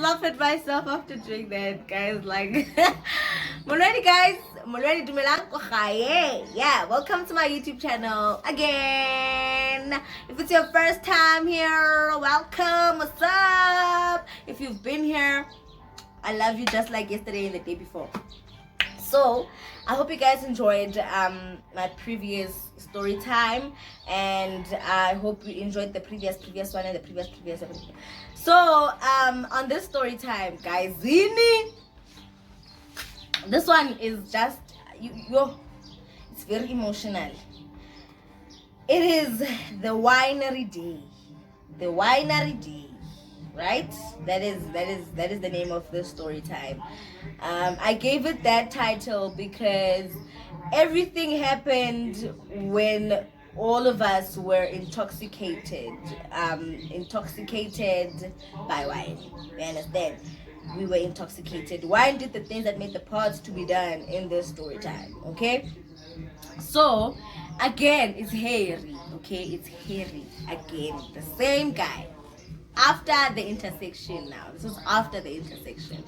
laugh at myself after doing that, guys. Like, Molweni, guys. Molweni dumelang ko gae. Yeah, welcome to my YouTube channel again. If it's your first time here, welcome. What's up? If you've been here, I love you just like yesterday and the day before. So I hope you guys enjoyed my previous story time, and I hope you enjoyed the previous one and the previous everything. So on this story time, guys, this one is just it's very emotional. It is the winery day. The winery day. Right? That is the name of the story time. I gave it that title because everything happened when all of us were intoxicated by wine. You understand? We were intoxicated. Wine did the things that made the parts to be done in this story time. Okay? So again, it's Harry. Okay, it's Harry again, the same guy. After the intersection now. This was after the intersection.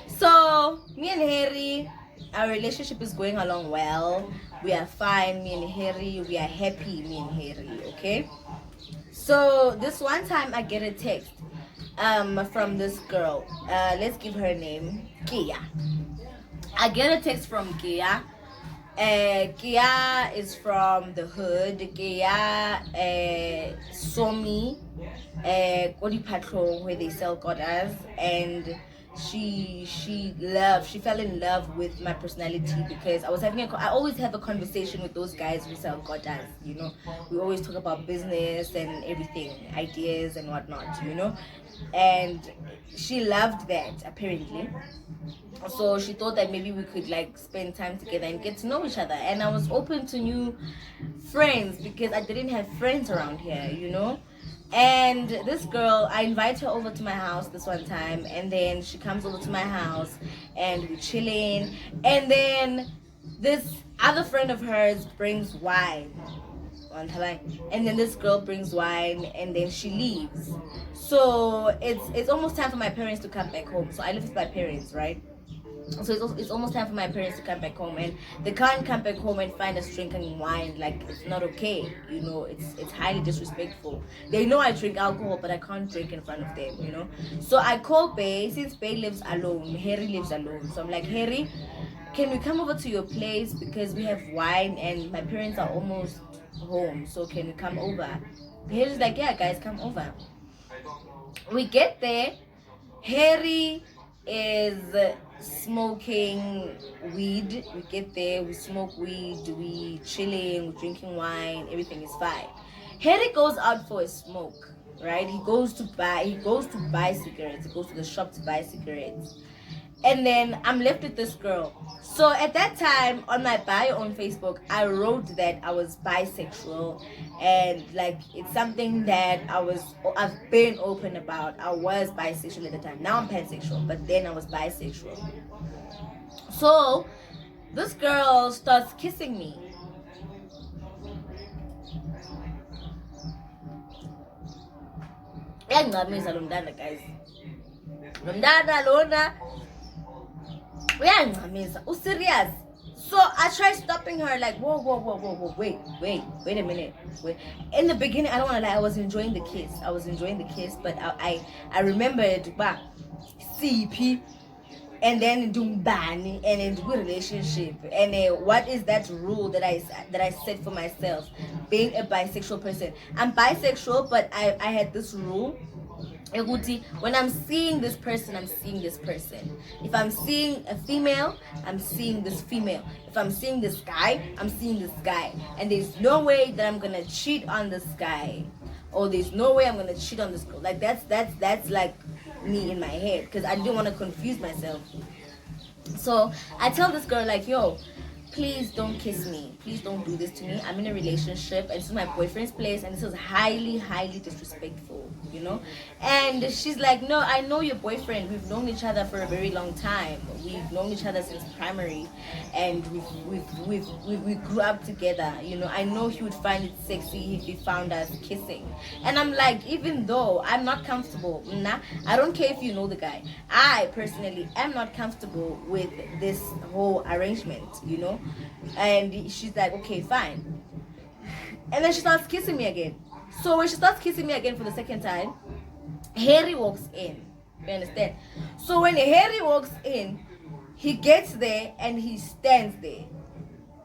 So, me and Harry, our relationship is going along well. We are fine, me and Harry. We are happy, me and Harry, okay? So, this one time I get a text from this girl. Let's give her a name. Kia. I get a text from Kia. Kia is from the hood. Kia saw me where they sell goddess, and she fell in love with my personality because I always have a conversation with those guys who sell goddess, you know. We always talk about business and everything, ideas and whatnot, you know, and she loved that apparently. So she thought that maybe we could like spend time together and get to know each other, and I was open to new friends because I didn't have friends around here, you know. And this girl, I invite her over to my house this one time, and then she comes over to my house and we're chilling, and then this other friend of hers brings wine, and then this girl brings wine, and then she leaves. So it's almost time for my parents to come back home. So I live with my parents, right? So it's almost time for my parents to come back home, and they can't come back home and find us drinking wine. Like, it's not okay, you know. It's highly disrespectful. They know I drink alcohol, but I can't drink in front of them, you know. So I call Bay. Since Bay lives alone, Harry lives alone. So I'm like, Harry, can we come over to your place because we have wine and my parents are almost home, so can we come over? Harry's like, yeah guys, come over. We get there. Harry is smoking weed. We get there, we smoke weed, we chilling, we drinking wine, everything is fine. Harry goes out for a smoke, right? He goes to buy cigarettes. He goes to the shop to buy cigarettes. And then I'm left with this girl. So at that time, on my bio on Facebook, I wrote that I was bisexual, and like it's something that I've been open about. I was bisexual at the time. Now I'm pansexual, but then I was bisexual. So this girl starts kissing me. Guys. Serious. So I tried stopping her, like, whoa, wait a minute. In the beginning, I don't want to lie, I was enjoying the kiss, but I remembered back CP, and then Dumbani, and then good relationship, and what is that rule that I set for myself, being a bisexual person. I'm bisexual, but I had this rule. When I'm seeing this person, I'm seeing this person. If I'm seeing a female, I'm seeing this female. If I'm seeing this guy, I'm seeing this guy. And there's no way that I'm gonna cheat on this guy, or there's no way I'm gonna cheat on this girl. Like that's like me in my head, because I didn't want to confuse myself. So I tell this girl, like, yo, please don't kiss me. Please don't do this to me. I'm in a relationship and this is my boyfriend's place and this is highly, highly disrespectful, you know? And she's like, no, I know your boyfriend. We've known each other for a very long time. We've known each other since primary and we grew up together, you know? I know he would find it sexy if he found us kissing. And I'm like, even though I'm not comfortable, I don't care if you know the guy. I personally am not comfortable with this whole arrangement, you know? And she's like, okay, fine. And then she starts kissing me again. So when she starts kissing me again for the second time, Harry walks in. You understand? So when Harry walks in, he gets there and he stands there.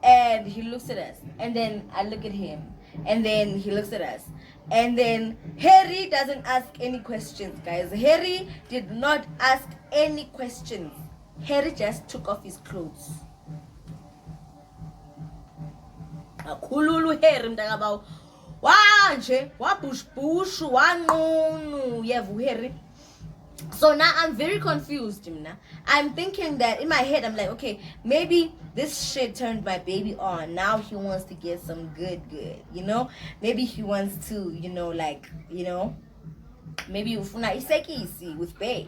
And he looks at us. And then I look at him. And then he looks at us. And then Harry doesn't ask any questions, guys. Harry did not ask any questions. Harry just took off his clothes. Akhululu Harry mntakabawo. Wanje, wabush wanqunu yevu Harry. So now I'm very confused, Jimna. I'm thinking that in my head, I'm like, okay, maybe this shit turned my baby on. Now he wants to get some good, you know? Maybe he wants to, you know, like, you know, maybe ufuna iseki with babe.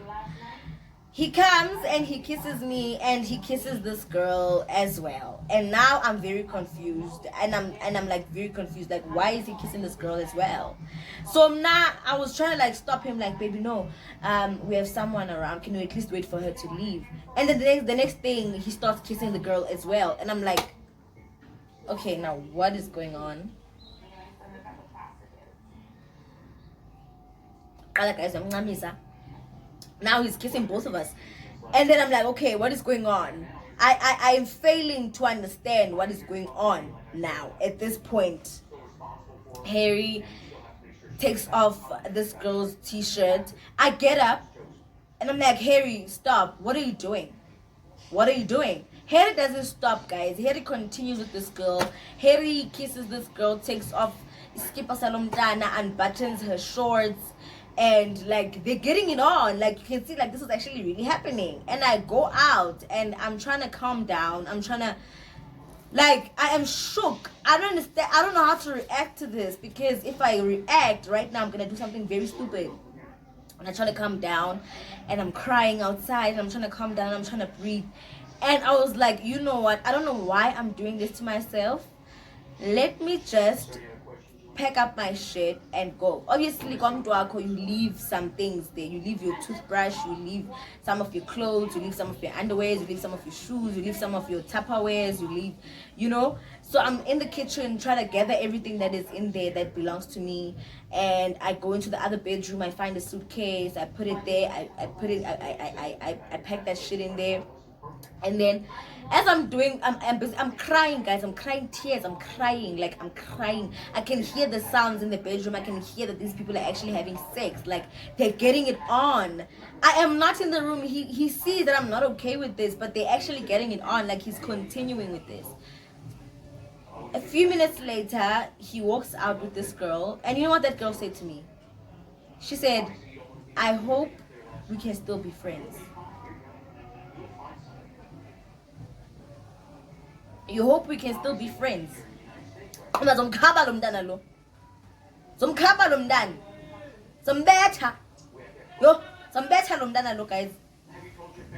He comes and he kisses me and he kisses this girl as well. And now I'm very confused. And I'm like very confused. Like, why is he kissing this girl as well? So now I was trying to like stop him, like, baby, no. We have someone around. Can you at least wait for her to leave? And then the next thing he starts kissing the girl as well. And I'm like, okay, now what is going on? Now he's kissing both of us. And then I'm like, okay, what is going on? I am failing to understand what is going on now. At this point, Harry takes off this girl's t-shirt. I get up and I'm like, Harry, stop. What are you doing? What are you doing? Harry doesn't stop, guys. Harry continues with this girl. Harry kisses this girl, takes off Skipper Salomdana and buttons her shorts. And like they're getting it on, like you can see, like this is actually really happening. And I go out and I'm trying to calm down. I'm trying to, like, I am shook. I don't understand. I don't know how to react to this, because if I react right now, I'm gonna do something very stupid. And I try to calm down, and I'm crying outside. And I'm trying to calm down. I'm trying to breathe. And I was like, you know what? I don't know why I'm doing this to myself. Let me just pack up my shit and go. Obviously, come to Ako, you leave some things there. You leave your toothbrush, you leave some of your clothes, you leave some of your underwears, you leave some of your shoes, you leave some of your Tupperwares, you leave, you know. So I'm in the kitchen trying to gather everything that is in there that belongs to me. And I go into the other bedroom, I find a suitcase, I put it there, I pack that shit in there. And then as I'm doing, I'm crying, guys. I'm crying tears. I'm crying. I can hear the sounds in the bedroom. I can hear that these people are actually having sex. Like, they're getting it on. I am not in the room. He sees that I'm not okay with this, but they're actually getting it on. Like, he's continuing with this. A few minutes later, he walks out with this girl. And you know what that girl said to me? She said, I hope we can still be friends. You hope we can still be friends. Zomkhaba lo mntana lo. Zomkhaba lo mntana. Zombetha. Yo, zombetha lo mntana lo, guys.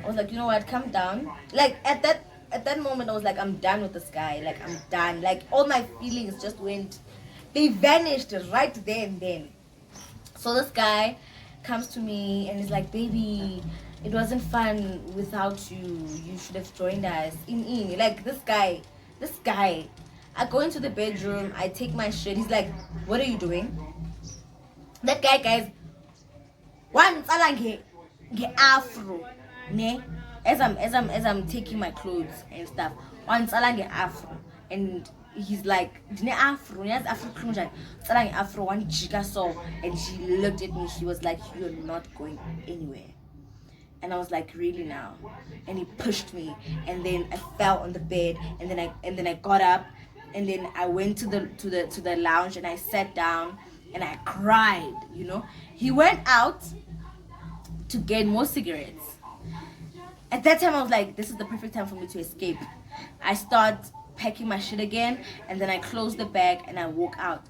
I was like, you know what? Calm down. Like at that moment, I was like, I'm done with this guy. Like, I'm done. Like, all my feelings just went. They vanished right there and then. So this guy comes to me and he's like, baby, it wasn't fun without you. You should have joined us. Like, this guy. I go into the bedroom. I take my shit. He's like, what are you doing? That guy, guys. One get afro, ne? As I'm taking my clothes and stuff. One get afro, and he's like, "Dine afro, yes afro afro one chica saw," and she looked at me. She was like, "You're not going anywhere." And I was like, really now? And he pushed me, and then I fell on the bed, and then I got up, and then I went to the lounge, and I sat down, and I cried. You know, he went out to get more cigarettes. At that time, I was like, this is the perfect time for me to escape. I start packing my shit again, and then I close the bag and I walk out.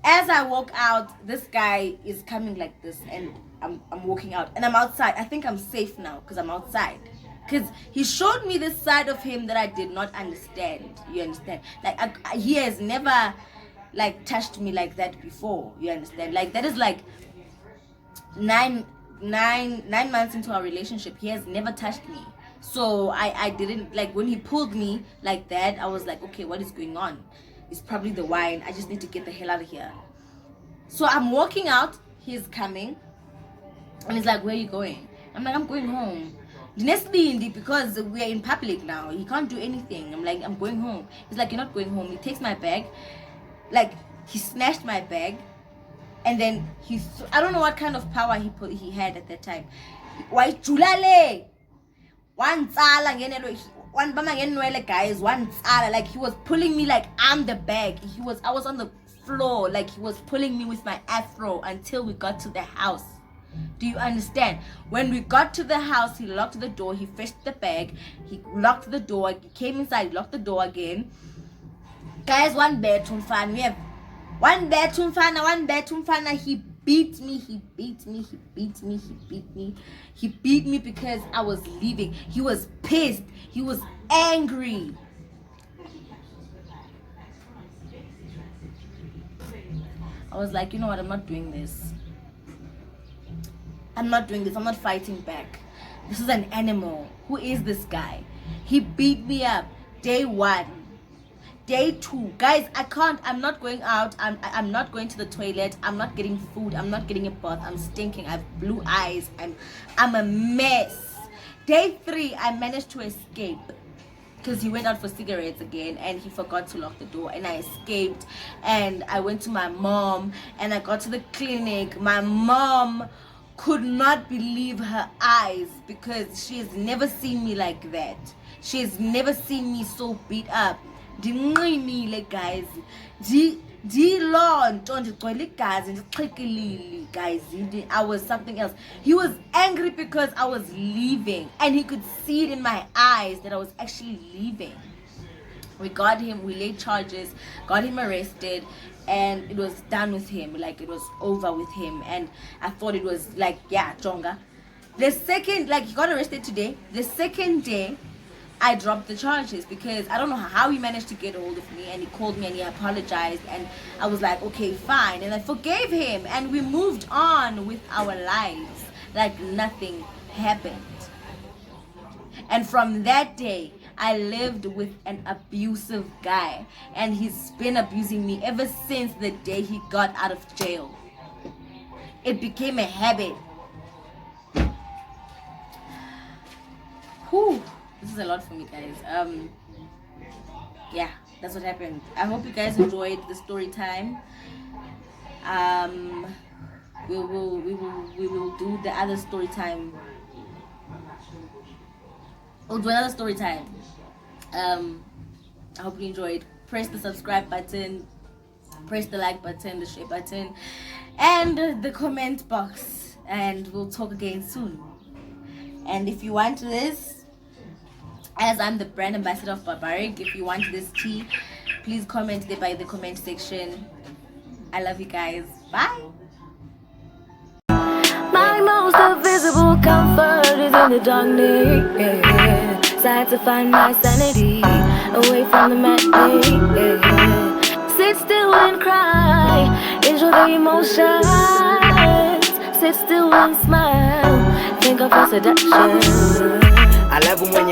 As I walk out, this guy is coming like this, and I'm walking out, and I'm outside. I think I'm safe now because I'm outside. Because he showed me this side of him that I did not understand. You understand? Like, he has never, like, touched me like that before. You understand? Like, that is like 9 months into our relationship. He has never touched me. So I didn't, like, when he pulled me like that, I was like, okay, what is going on? It's probably the wine. I just need to get the hell out of here. So I'm walking out. He's coming. And he's like, where are you going? I'm like, I'm going home. Because we are in public now, he can't do anything. I'm like, I'm going home. He's like, you're not going home. He takes my bag, like, he snatched my bag, and then I don't know what kind of power he had at that time. Why julale? One guys, like, he was pulling me like I'm the bag. I was on the floor, like, he was pulling me with my afro until we got to the house. Do you understand? When we got to the house, he locked the door, he fetched the bag, he locked the door, he came inside, locked the door again. Guys, one bedroom fan. We have one bedroom fan. He beat me because I was leaving. He was pissed. He was angry. I was like, you know what, I'm not doing this. I'm not fighting back. This is an animal. Who is this guy? He beat me up day 1. Day 2. Guys, I'm not going out. I'm not going to the toilet. I'm not getting food. I'm not getting a bath. I'm stinking. I have blue eyes. I'm a mess. Day 3, I managed to escape. Because he went out for cigarettes again and he forgot to lock the door, and I escaped, and I went to my mom, and I got to the clinic. My mom could not believe her eyes because she has never seen me like that. She has never seen me so beat up. Guys, I was something else. He was angry because I was leaving, and he could see it in my eyes that I was actually leaving. We got him, we laid charges, got him arrested, and it was done with him. Like, it was over with him. And I thought it was like, yeah, Jonga. The second, like, he got arrested today. The second day, I dropped the charges because I don't know how he managed to get a hold of me, and he called me and he apologized, and I was like, okay, fine, and I forgave him, and we moved on with our lives like nothing happened. And from that day, I lived with an abusive guy, and he's been abusing me ever since the day he got out of jail. It became a habit. Whew. This is a lot for me, guys. Yeah, that's what happened. I hope you guys enjoyed the story time. We will do the other story time. We'll do another story time. I hope you enjoyed. Press the subscribe button, press the like button, the share button, and the comment box, and we'll talk again soon. And if you want this, as I'm the brand ambassador of Barbaric, if you want this tea, please comment there by the comment section. I love you guys. Bye. My most invisible comfort is in the darkness. Sad to find my sanity away from the madness. Sit still and cry, enjoy the emotions. Sit still and smile, think of your seduction. I love when you